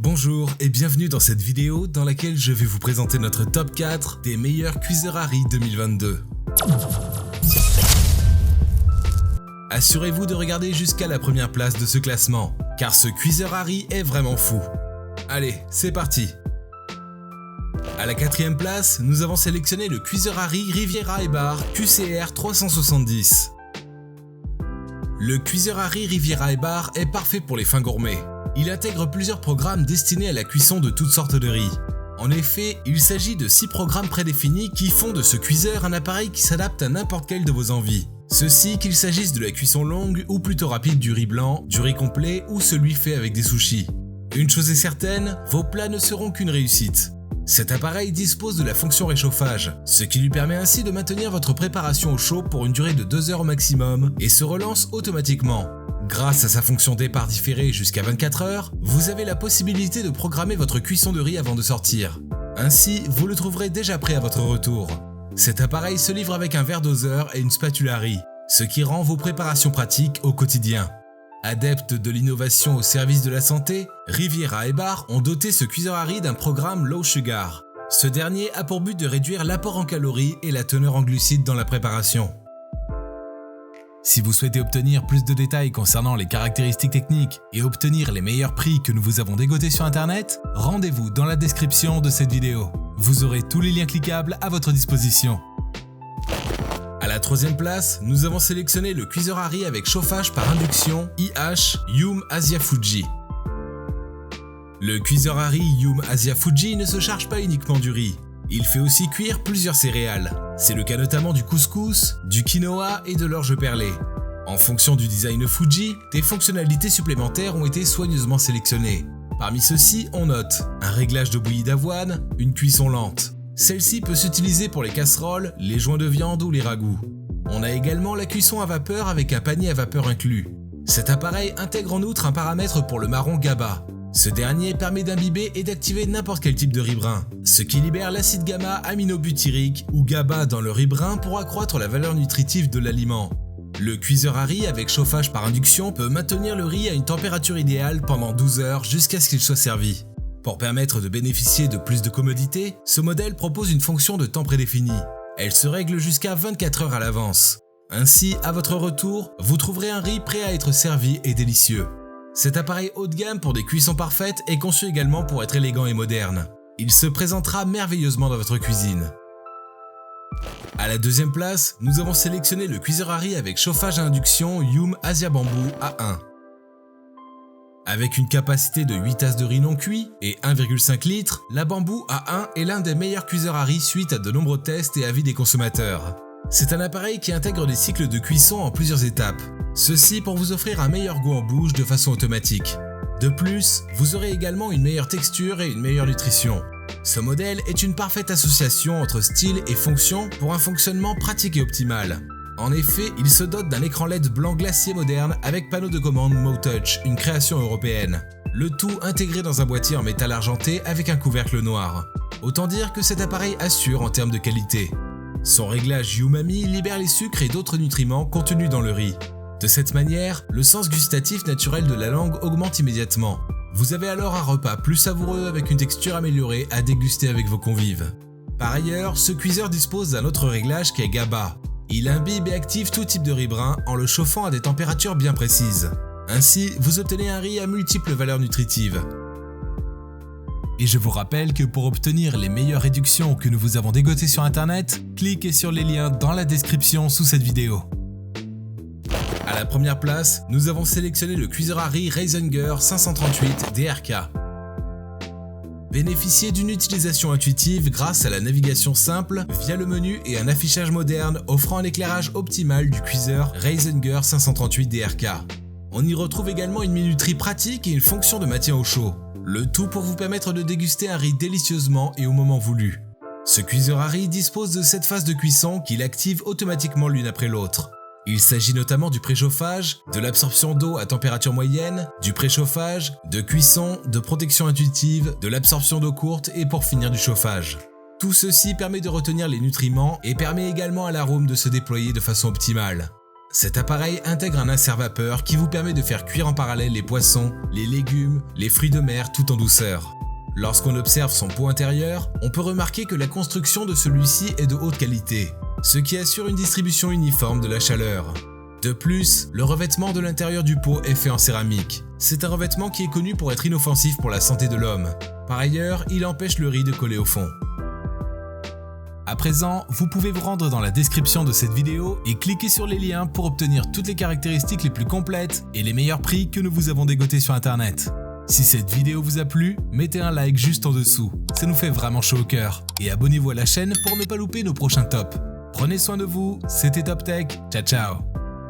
Bonjour et bienvenue dans cette vidéo dans laquelle je vais vous présenter notre top 4 des meilleurs cuiseurs Harry 2022. Assurez-vous de regarder jusqu'à la première place de ce classement, car ce cuiseur Harry est vraiment fou. Allez, c'est parti. À la 4e place, nous avons sélectionné le cuiseur Harry Riviera et Bar QCR 370. Le cuiseur Harry Riviera et Bar est parfait pour les fins gourmets. Il intègre plusieurs programmes destinés à la cuisson de toutes sortes de riz. En effet, il s'agit de 6 programmes prédéfinis qui font de ce cuiseur un appareil qui s'adapte à n'importe quelle de vos envies. Ceci qu'il s'agisse de la cuisson longue ou plutôt rapide du riz blanc, du riz complet ou celui fait avec des sushis. Une chose est certaine, vos plats ne seront qu'une réussite. Cet appareil dispose de la fonction réchauffage, ce qui lui permet ainsi de maintenir votre préparation au chaud pour une durée de 2 heures au maximum et se relance automatiquement. Grâce à sa fonction départ différé jusqu'à 24 heures, vous avez la possibilité de programmer votre cuisson de riz avant de sortir. Ainsi, vous le trouverez déjà prêt à votre retour. Cet appareil se livre avec un verre doseur et une spatule à riz, ce qui rend vos préparations pratiques au quotidien. Adeptes de l'innovation au service de la santé, Riviera et Bar ont doté ce cuiseur à riz d'un programme Low Sugar. Ce dernier a pour but de réduire l'apport en calories et la teneur en glucides dans la préparation. Si vous souhaitez obtenir plus de détails concernant les caractéristiques techniques et obtenir les meilleurs prix que nous vous avons dégotés sur internet, rendez-vous dans la description de cette vidéo. Vous aurez tous les liens cliquables à votre disposition. À la 3e place, nous avons sélectionné le cuiseur à riz avec chauffage par induction IH Yum Asia Fuji. Le cuiseur à riz Yum Asia Fuji ne se charge pas uniquement du riz. Il fait aussi cuire plusieurs céréales. C'est le cas notamment du couscous, du quinoa et de l'orge perlée. En fonction du design Fuji, des fonctionnalités supplémentaires ont été soigneusement sélectionnées. Parmi ceux-ci, on note un réglage de bouillie d'avoine, une cuisson lente. Celle-ci peut s'utiliser pour les casseroles, les joints de viande ou les ragoûts. On a également la cuisson à vapeur avec un panier à vapeur inclus. Cet appareil intègre en outre un paramètre pour le marron GABA. Ce dernier permet d'imbiber et d'activer n'importe quel type de riz brun, ce qui libère l'acide gamma-aminobutyrique ou GABA dans le riz brun pour accroître la valeur nutritive de l'aliment. Le cuiseur à riz avec chauffage par induction peut maintenir le riz à une température idéale pendant 12 heures jusqu'à ce qu'il soit servi. Pour permettre de bénéficier de plus de commodité, ce modèle propose une fonction de temps prédéfinie. Elle se règle jusqu'à 24 heures à l'avance. Ainsi, à votre retour, vous trouverez un riz prêt à être servi et délicieux. Cet appareil haut de gamme pour des cuissons parfaites est conçu également pour être élégant et moderne. Il se présentera merveilleusement dans votre cuisine. À la 2e place, nous avons sélectionné le cuiseur à riz avec chauffage à induction Yum Asia Bamboo A1. Avec une capacité de 8 tasses de riz non cuit et 1,5 litres, la Bamboo A1 est l'un des meilleurs cuiseurs à riz suite à de nombreux tests et avis des consommateurs. C'est un appareil qui intègre des cycles de cuisson en plusieurs étapes. Ceci pour vous offrir un meilleur goût en bouche de façon automatique. De plus, vous aurez également une meilleure texture et une meilleure nutrition. Ce modèle est une parfaite association entre style et fonction pour un fonctionnement pratique et optimal. En effet, il se dote d'un écran LED blanc glacier moderne avec panneau de commande MoTouch, une création européenne. Le tout intégré dans un boîtier en métal argenté avec un couvercle noir. Autant dire que cet appareil assure en termes de qualité. Son réglage Umami libère les sucres et d'autres nutriments contenus dans le riz. De cette manière, le sens gustatif naturel de la langue augmente immédiatement. Vous avez alors un repas plus savoureux avec une texture améliorée à déguster avec vos convives. Par ailleurs, ce cuiseur dispose d'un autre réglage qui est GABA. Il imbibe et active tout type de riz brun en le chauffant à des températures bien précises. Ainsi, vous obtenez un riz à multiples valeurs nutritives. Et je vous rappelle que pour obtenir les meilleures réductions que nous vous avons dégotées sur internet, cliquez sur les liens dans la description sous cette vidéo. À la 1re place, nous avons sélectionné le cuiseur à riz Reisinger 538 DRK. Bénéficiez d'une utilisation intuitive grâce à la navigation simple via le menu et un affichage moderne offrant un éclairage optimal du cuiseur Reisinger 538 DRK. On y retrouve également une minuterie pratique et une fonction de maintien au chaud. Le tout pour vous permettre de déguster un riz délicieusement et au moment voulu. Ce cuiseur à riz dispose de 7 phases de cuisson qu'il active automatiquement l'une après l'autre. Il s'agit notamment du préchauffage, de l'absorption d'eau à température moyenne, du préchauffage, de cuisson, de protection intuitive, de l'absorption d'eau courte et pour finir du chauffage. Tout ceci permet de retenir les nutriments et permet également à l'arôme de se déployer de façon optimale. Cet appareil intègre un insert vapeur qui vous permet de faire cuire en parallèle les poissons, les légumes, les fruits de mer tout en douceur. Lorsqu'on observe son pot intérieur, on peut remarquer que la construction de celui-ci est de haute qualité, ce qui assure une distribution uniforme de la chaleur. De plus, le revêtement de l'intérieur du pot est fait en céramique. C'est un revêtement qui est connu pour être inoffensif pour la santé de l'homme. Par ailleurs, il empêche le riz de coller au fond. À présent, vous pouvez vous rendre dans la description de cette vidéo et cliquer sur les liens pour obtenir toutes les caractéristiques les plus complètes et les meilleurs prix que nous vous avons dégotés sur internet. Si cette vidéo vous a plu, mettez un like juste en dessous, ça nous fait vraiment chaud au cœur. Et abonnez-vous à la chaîne pour ne pas louper nos prochains tops. Prenez soin de vous, c'était Top Tech, ciao ciao.